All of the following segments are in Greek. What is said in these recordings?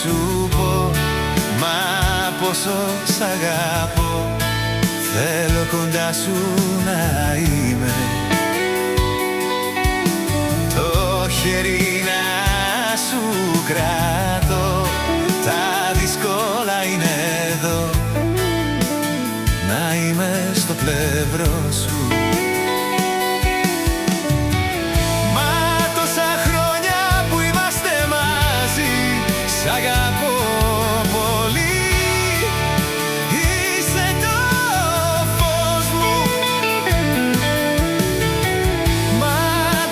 Σου πω, μα πόσο σ' αγαπώ, θέλω κοντά σου να είμαι. Το χέρι να σου κρατώ, τα δύσκολα είναι εδώ, να είμαι στο πλευρό σου. Σ' αγαπώ πολύ, είσαι το φως μου. Μα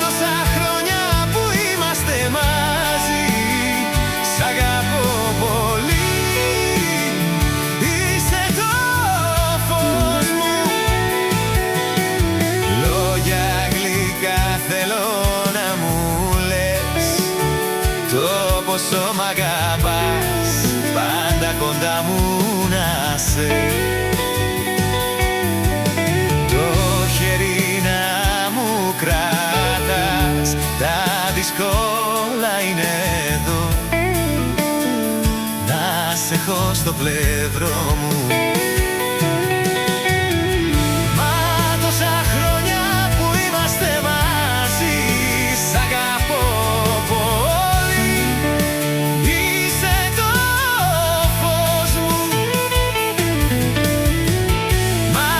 τόσα χρόνια που είμαστε μαζί, σ' αγαπώ πολύ, είσαι το φως μου. Λόγια γλυκά θέλω να μου λες, το πόσο μ' αγαπάς, πάντα κοντά μου να σε. Το χέρι να μου κρατάς, τα δύσκολα είναι εδώ, να σε έχω στο πλευρό μου. Μα τόσα χρόνια που είμαστε μαζί, σ' αγαπώ πολύ, είσαι το φως μου. Μα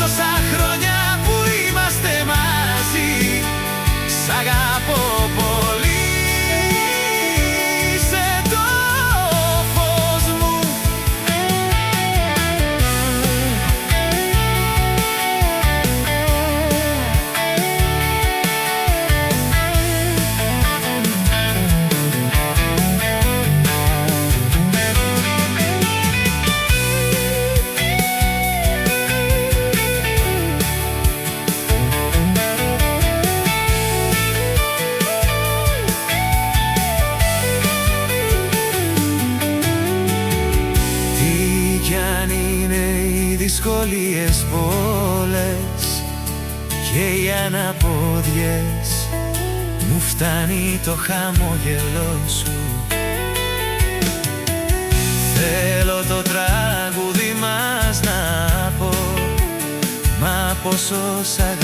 τόσα χρόνια που είμαστε μαζί, σ' αγαπώ πολύ, είσαι το φως μου. Κι αν είναι οι δυσκολίες πολλές και οι αναπόδιες, μου φτάνει το χαμόγελό σου. Θέλω το τραγούδι μας να πω, μα πόσο σ' αγαπώ.